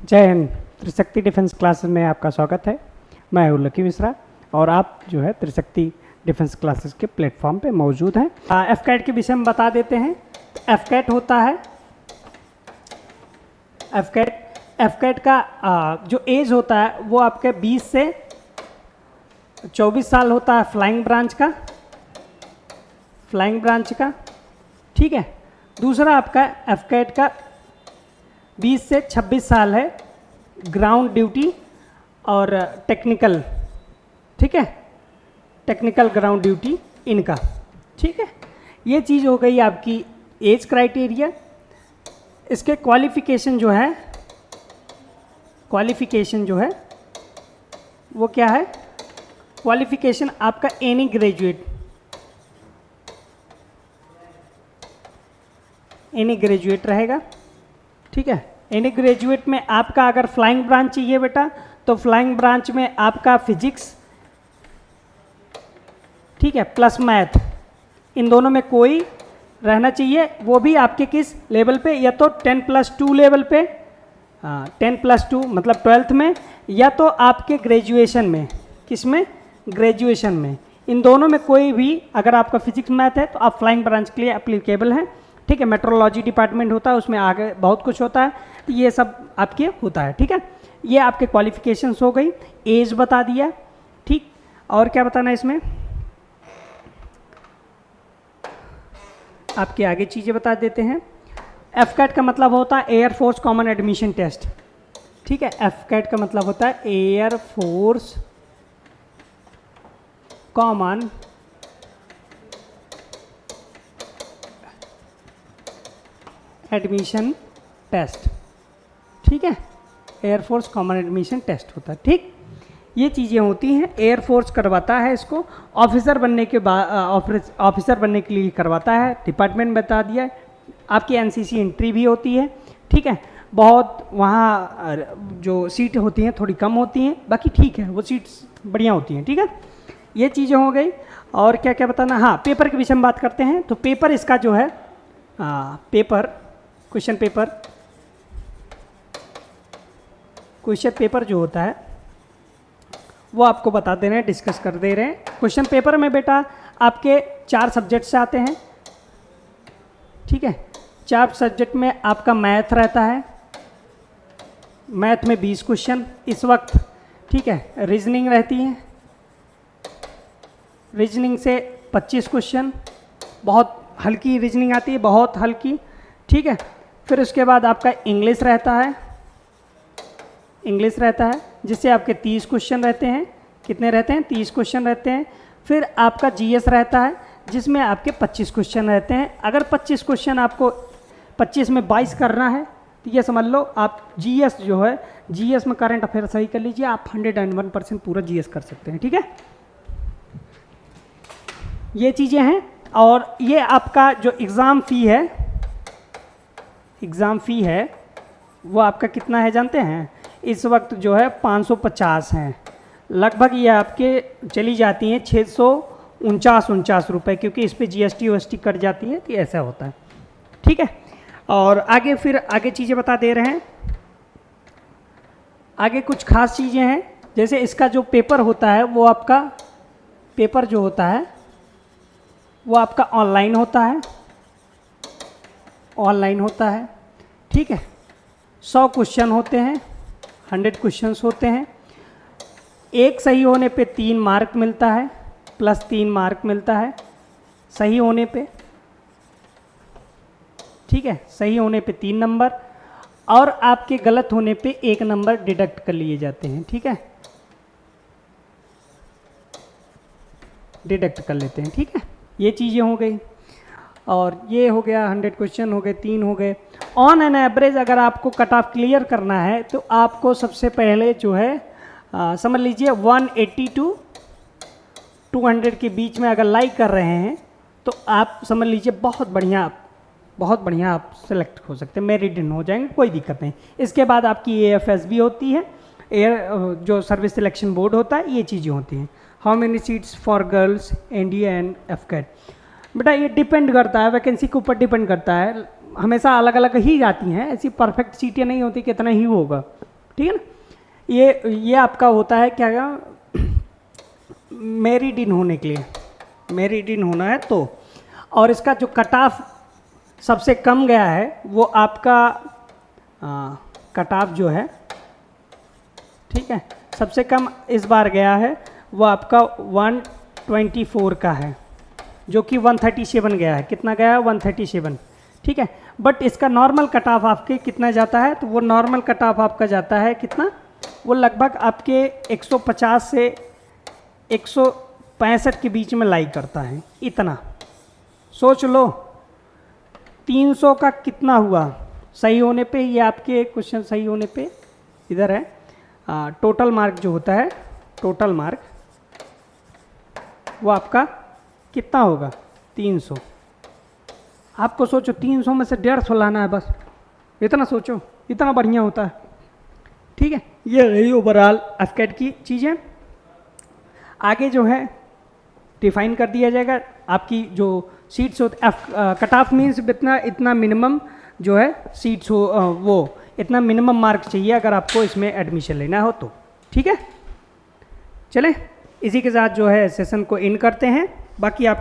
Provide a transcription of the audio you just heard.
जय हिंद। त्रिशक्ति defence classes में आपका स्वागत है। मैं हूं लकी मिश्रा और आप जो है त्रिशक्ति डिफेंस क्लासेस के प्लेटफॉर्म पे मौजूद हैं। एफकैट के विषय में बता देते हैं। एफकैट होता है एफकैट का जो एज होता है वो आपके 20 से 24 साल होता है फ्लाइंग ब्रांच का। ठीक है। दूसरा आपका एफकैट का 20 से 26 साल है ग्राउंड ड्यूटी और टेक्निकल। ठीक है, टेक्निकल ग्राउंड ड्यूटी इनका। ठीक है, ये चीज़ हो गई आपकी एज क्राइटेरिया। इसके क्वालिफिकेशन जो है वो क्या है? क्वालिफिकेशन आपका एनी ग्रेजुएट रहेगा। ठीक है, एनी ग्रेजुएट में आपका अगर फ्लाइंग ब्रांच चाहिए बेटा तो फ्लाइंग ब्रांच में आपका फिजिक्स, ठीक है, प्लस मैथ, इन दोनों में कोई रहना चाहिए। वो भी आपके किस लेवल पे? या तो 10+2 लेवल पे, 10+2 मतलब 12th में, या तो आपके ग्रेजुएशन में। किस में? ग्रेजुएशन में। इन दोनों में कोई भी अगर आपका फिजिक्स मैथ है तो आप फ्लाइंग ब्रांच के लिए एप्लीकेबल हैं। ठीक है, मेट्रोलॉजी डिपार्टमेंट होता है, उसमें आगे बहुत कुछ होता है, ये सब आपके होता है। ठीक है, ये आपके क्वालिफिकेशंस हो गई, एज बता दिया। ठीक, और क्या बताना है इसमें? आपके आगे चीज़ें बता देते हैं। एफकैट का मतलब होता है एयरफोर्स कॉमन एडमिशन टेस्ट। ठीक है, एफकैट का मतलब होता है एयरफोर्स कॉमन एडमिशन टेस्ट। ठीक है, एयरफोर्स कॉमन एडमिशन टेस्ट होता है। ठीक, ये चीज़ें होती हैं, एयरफोर्स करवाता है इसको। ऑफिसर बनने के बाद ऑफिसर बनने के लिए करवाता है, डिपार्टमेंट बता दिया। आपकी एनसीसी एंट्री भी होती है। ठीक है, बहुत वहाँ जो सीट होती हैं थोड़ी कम होती हैं, बाकी ठीक है, वो सीट्स बढ़िया होती हैं। ठीक है, ये चीज़ें हो गई। और क्या क्या बताना? हाँ, पेपर के विषय में बात करते हैं। तो पेपर इसका जो है क्वेश्चन पेपर जो होता है वो आपको बता दे रहे हैं, डिस्कस कर दे रहे हैं। क्वेश्चन पेपर में बेटा आपके 4 सब्जेक्ट से आते हैं। ठीक है, 4 सब्जेक्ट में आपका मैथ रहता है, मैथ में 20 क्वेश्चन इस वक्त। ठीक है, रीजनिंग रहती है, रीजनिंग से 25 क्वेश्चन, बहुत हल्की रीजनिंग आती है, बहुत हल्की। ठीक है, फिर उसके बाद आपका इंग्लिश रहता है जिससे आपके 30 क्वेश्चन रहते हैं। कितने रहते हैं? 30 क्वेश्चन रहते हैं। फिर आपका जीएस रहता है जिसमें आपके 25 क्वेश्चन रहते हैं। अगर 25 क्वेश्चन आपको 25 में 22 करना है तो ये समझ लो आप जीएस जो है, जीएस में करंट अफेयर सही कर लीजिए, आप 101% पूरा जीएस कर सकते हैं। ठीक है, ये चीज़ें हैं। और ये आपका जो एग्ज़ाम फ़ी है वो आपका कितना है जानते हैं? इस वक्त जो है 550 हैं लगभग। ये आपके चली जाती हैं 649 रुपये, क्योंकि इस पर जीएसटी वीएसटी कट जाती है, तो ऐसा होता है। ठीक है, और आगे चीज़ें बता दे रहे हैं। आगे कुछ खास चीज़ें हैं, जैसे इसका जो पेपर होता है वो आपका पेपर जो होता है वो आपका ऑनलाइन होता है। ठीक है, 100 क्वेश्चन होते हैं, 100 क्वेश्चंस होते हैं। एक सही होने पे 3 मार्क मिलता है, प्लस 3 मार्क मिलता है सही होने पे। ठीक है, सही होने पे 3 नंबर, और आपके गलत होने पे 1 नंबर डिडक्ट कर लिए जाते हैं। ठीक है, डिडक्ट कर लेते हैं। ठीक है, ये चीज़ें हो गई। और ये हो गया 100 क्वेश्चन हो गए, 3 हो गए। ऑन एन एवरेज अगर आपको कट ऑफ क्लियर करना है तो आपको सबसे पहले जो है समझ लीजिए 180 to 200 के बीच में अगर लाइक कर रहे हैं तो आप समझ लीजिए बहुत बढ़िया आप सेलेक्ट हो सकते हैं, मेरिट इन हो जाएंगे, कोई दिक्कत नहीं। इसके बाद आपकी AFS भी होती है, जो सर्विस सिलेक्शन बोर्ड होता है, ये चीज़ें होती हैं। How many seats for girls NDA and AFCAT? बेटा ये डिपेंड करता है, वैकेंसी के ऊपर डिपेंड करता है। हमेशा अलग अलग ही जाती हैं, ऐसी परफेक्ट सीटें नहीं होती कितना ही होगा। ठीक है ना। ये आपका होता है क्या, मेरिड इन होने के लिए, मेरिड इन होना है तो। और इसका जो कट ऑफ सबसे कम गया है वो आपका कट ऑफ जो है, ठीक है, सबसे कम इस बार गया है वो आपका 124 का है, जो कि 137 गया है। कितना गया है? 137, ठीक है। बट इसका नॉर्मल कट ऑफ आपके कितना जाता है? तो वो नॉर्मल कट ऑफ आपका जाता है कितना, वो लगभग आपके 150 से 165 के बीच में लाई करता है। इतना सोच लो 300 का कितना हुआ सही होने पे, ये आपके क्वेश्चन सही होने पे इधर है टोटल मार्क जो होता है, टोटल मार्क वो आपका कितना होगा? 300। आपको सोचो 300 में से 150 लाना है बस, इतना सोचो, इतना बढ़िया होता है, ठीक है। ये रही ओवरऑल एफकेट की चीज़ें। आगे जो है डिफाइन कर दिया जाएगा आपकी जो सीट्स हो, कट ऑफ मीन्स इतना मिनिमम जो है सीट्स हो, वो इतना मिनिमम मार्क चाहिए अगर आपको इसमें एडमिशन लेना हो तो, ठीक है। चलें, इसी के साथ जो है सेशन को इन करते हैं। बाकी आपके